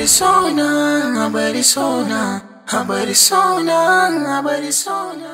SONA, Abar SONA, Abar SONA, Abar SONA.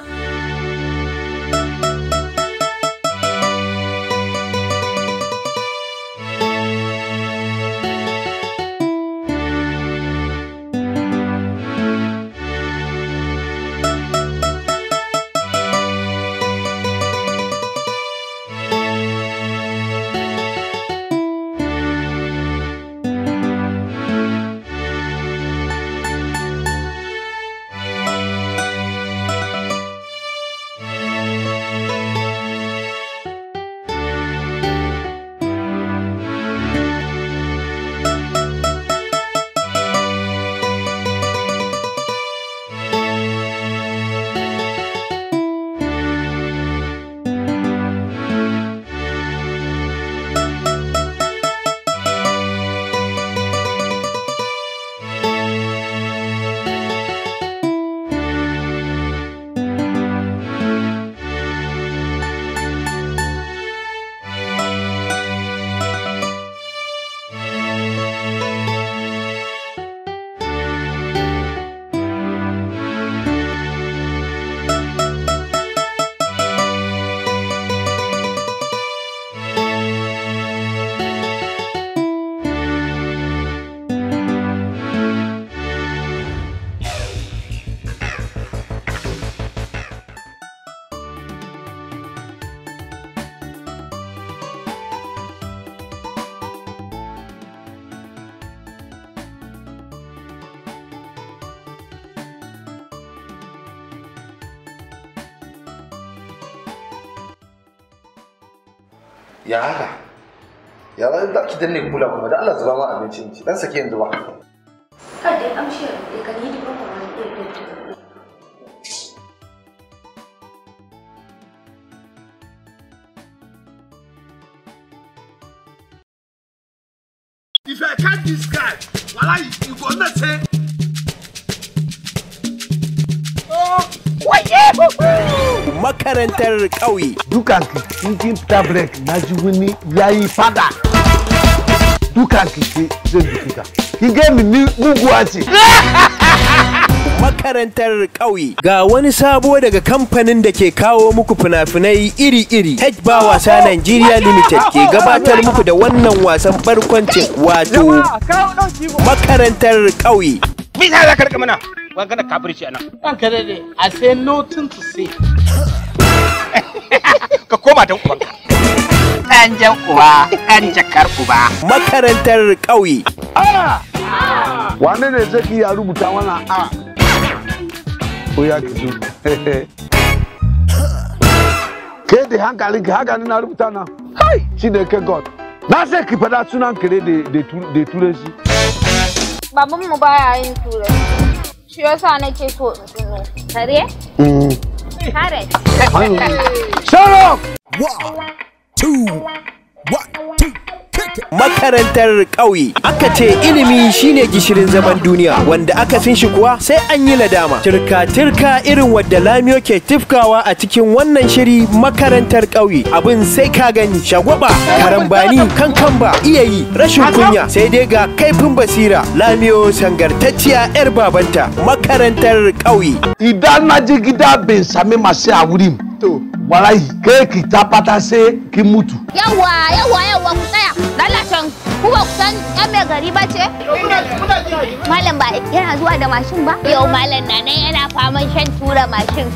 Ya haka? Ya za ki danne kula kuma da Allah zuba ma abincin ki dan sake yanzu ba. Kada ya amshi da kan yi ba kuma If I catch this guy, wallahi you go not say. Makarantar ƙauye. Dukanki kin fita break na ji wani yayi fada. Dukanki ce zai duka. Kin ga ni muguwa ce. Makarantar ƙauye. Ga wani sabo daga kamfanin da ke kawo muku fina-finai iri-iri. Ba wasa Nigeria Limited ke gabatar muku da wannan wasan barkwancin wato Makarantar ƙauye. Me za ka rika mana? Wangana kafirci ana. Ranka dade, I say nothing to say. Ka koma dan ubanka. Ɗan jan uba, ɗan jakar uba. Makarantar ƙauye. Wane ne zai ya rubuta mana a? Ko ya ki zo. Ke da hankalin ki haka na rubuta na. Hai, shi ne ke God. Na sai ki fada sunan kare da turanci. Babanmu baya yin turanci. Shi yasa nake so in tuno. Kare? Kare. Shut up! 1, 2, 1, 2. Makarantar ƙauye. Aka ce ilimi shine gishirin zaman duniya, wanda aka fin shi kuwa sai an yi ladama. Tirka-tirka irin wadda Lamiyo ke tifkawa a cikin wannan shiri Makarantar ƙauye. Abin sai ka gani shagwaba, karambani, kankamba, iya yi, rashin kunya, sai dai ga kaifin basira. Lamiyo sangartacciya 'yar babanta. Makarantar ƙauye. Idan na je gida bin sami masu a wurin. To, wallahi kai ki tabbata sai ki mutu. Yawa ku tsaya. Lalacin ku ba ku san yan mai gari ba ce? Malam ba yana zuwa da mashin ba? Yau malam na nan yana faman shan tura mashin.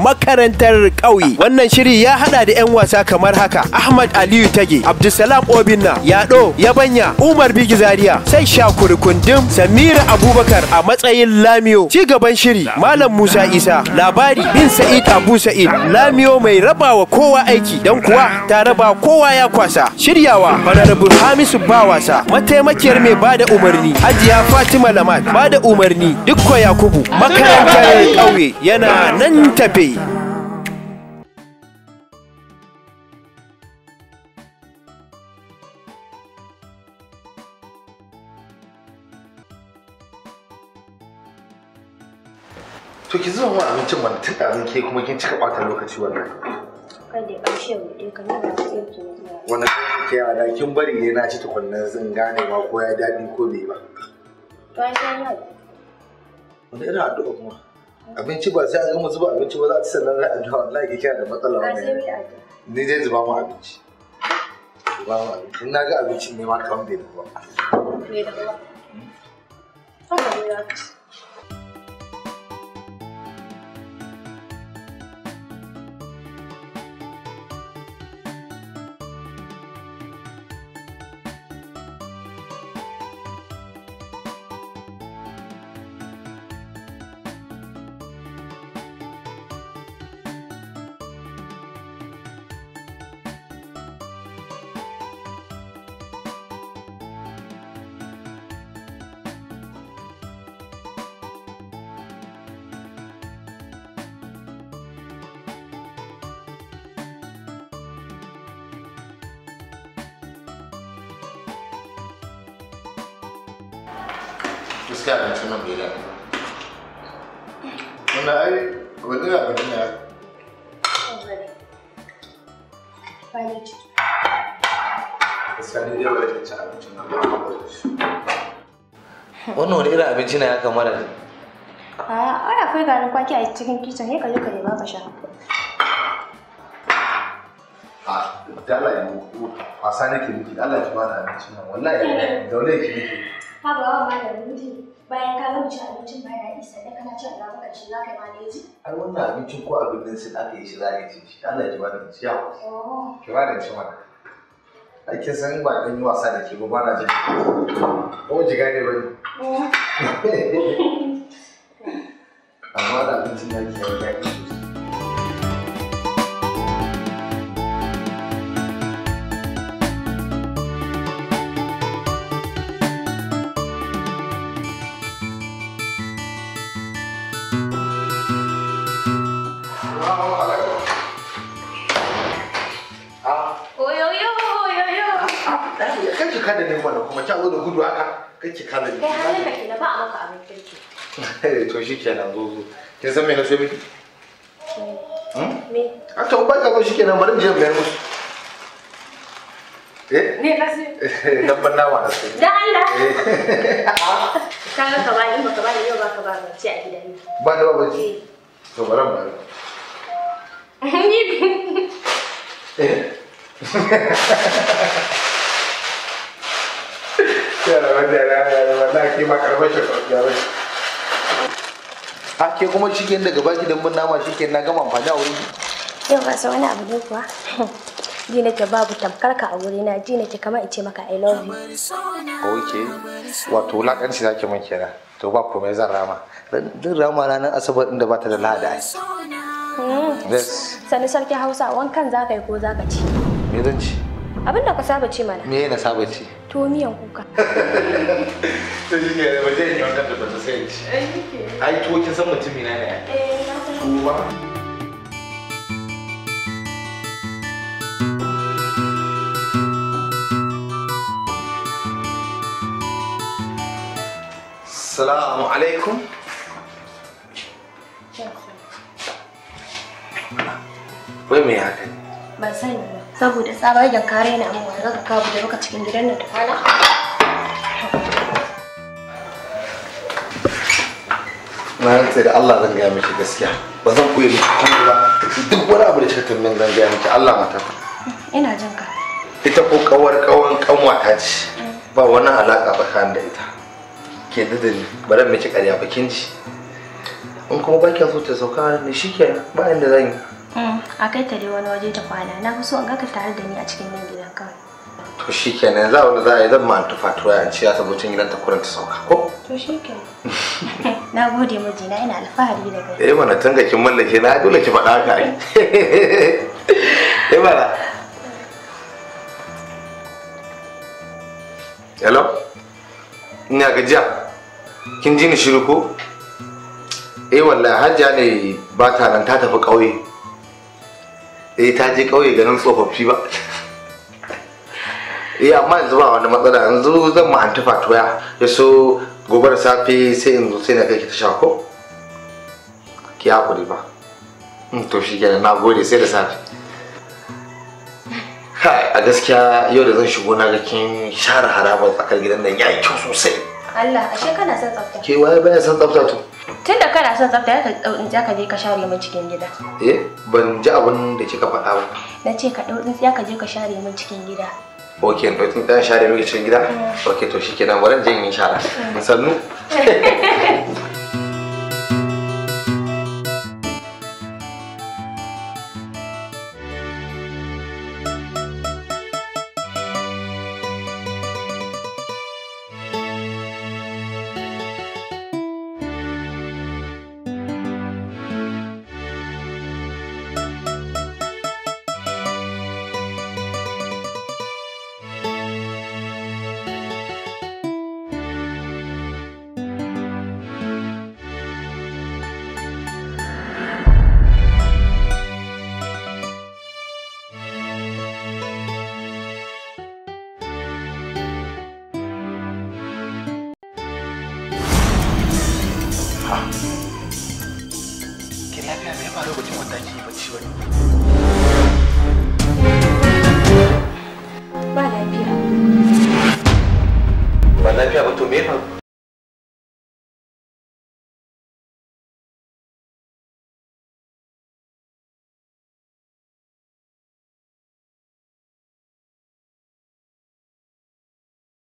Makarantar ƙauye. Wannan shiri ya hada da 'yan wasa kamar haka: Ahmad Aliyu Tage, Abdulsalam Obinna, Yado, Yabanya, Umar Bigi Zaria, sai Shakuri Kundum, Samira Abubakar a matsayin Lamiyo. Cigaban Shiri, Malam Musa Isa, Labari bin Sa'id Abu Sa'id, Lamiyo mai rabawa kowa aiki, dan kuwa ta raba kowa ya kwasa. Shiryawa Honorable Hamisu Bawasa, mataimakiyar mai bada umarni Hajiya Fatima Lamat, bada umarni Dukko Yakubu. Makarantar ƙauye yana nan tafe. To ki zuba mu abincin mana tun da ke kuma kin cika ɓata lokaci wannan. Kada ya amshi ya buɗe ka ne ba sai ki ne. Wannan ke a da kin bari ne na ci tukunnan zan gane ma ko ya daɗi ko bai ba. To ai sai ya. Wanda ina addu'a kuma. Abinci ba sai an gama zuba abinci ba za ta sannan za a addu'a wallahi kike da matsala wannan. Ni dai zuba mu abinci. Zuba mu abinci. In na ga abincin ne ma kan bai da ba. Bai da ba. Haka ne ya ci. Gaskiya abincin nan bai daɗi. Wannan ai wani abincin ya. Gaskiya ni dai ba da cin abincin nan ba. Wannan wani irin abinci ne ya kamar ne? Ai akwai garin kwaki a cikin kicin sai ka je ka nema ka sha. Dala ya wasa nake miki Allah ya bani abincin nan wallahi daule ki nake. Haba wa malamin mutum bayan ka gama cin abincin ba da isa da kana cin alamun ƙarshe za ka yi maneji. Ai wannan abincin ko abin nan sai aka yi shi za ka ci shi Allah ya bani ci yawa. Ki bani ci mana. Ai kin san ba dan yi wasa da ke ba na jin. Ko ji gane ba ne. Amma da abincin da ke yi daɗi. Kada ne mana kuma kya zo da gudu haka kake kada ne. Kai halin ka kenan ba a maka abin kirki. To shikenan zo. Kin san me na so miki? Me? A to ba ka zo shikenan bari je bayar musu. Me ka sai? Dan ban nawa na sai. Dan Allah. Ka ga ka bani ba ka bani yau ba ka ba ba ce a gidan ni. Ba da ba ce. To bari mu. Yara wanda ake makarbar shakar ke kuma cikin daga baki don bin nama shi na gama amfani a wuri. Yau ba sa wani abu ne kuwa. Ji nake babu tamkar ka a wuri na ji nake kamar in ce maka I love you. Okay. Wato wulakanci zaki min kenan. To ba komai zan rama. Zan rama ranar asabar din da bata da lada. Yes. Sani sarki Hausa wankan zaka yi ko zaka ci? Me zan ci? Abinda ka saba ci mana. Me na saba ci? Tuwo miyan kuka. To shi ne ba zai yi wannan da ba ta sai ci. Ai tuwo kin san mutumi na ne. Na san. Tuwo. Assalamu alaikum. Wai me haka ne? Ban sani ba. Saboda tsabagen kare na amma zaka kawo da baka cikin gidan nan da kwana. Na rantsa da Allah zan gaya miki gaskiya. Ba zan koyi miki komai ba. Duk wani abu da kika tambaye zan gaya miki Allah mata. Ina jin ka. Ita ko kawan kanwata ce. Ba wani alaka tsakanin da ita. Ke da ni bari miki ƙarya ba kin ji. In kuma ba kya so ta sauka ne shikenan ba inda zan yi. A kai ta dai wani waje ta kwana. Na fi so in ga ka tare da ni a cikin nan gidan kawai. To shikenan za wani za a yi zan ma tufa tuwa an ci ya sabucin gidan ta kurin ta sauka ko? To shikenan. Na gode mijina ina alfahari da kai. Mana tanga kin mallake na dole ki faɗa haka ai. Mana. Hello? Ina gajiya. Kin ji ni shiru ko? Wallahi Hajiya ne ba ta nan ta tafi ƙauye. Ta je ƙauye ganin tsofaffi ba. Amma yanzu ba wani matsala yanzu zan ma antifa toya ya so gobe da safe sai in zo sai na kai ki ta sha ko? Ki hakuri ba. To shi kenan na gode sai da safe. A gaskiya yau da zan shigo na ga kin share harabar tsakar gidan nan yayi kyau sosai. Allah, ashe kana son tsafta. Ke waye baya son tsafta to? Tunda kana son tsafta ya ka tsintsiya ka je ka share min cikin gida. Ban ji abin da kika faɗa ba. Na ce ka ɗau tsintsiya ka je ka share min cikin gida. Ok, ɗau tsintsiya share min cikin gida? Ok, to shikenan bari je in yi shara. Sannu. Ba lafiya ba to me fa?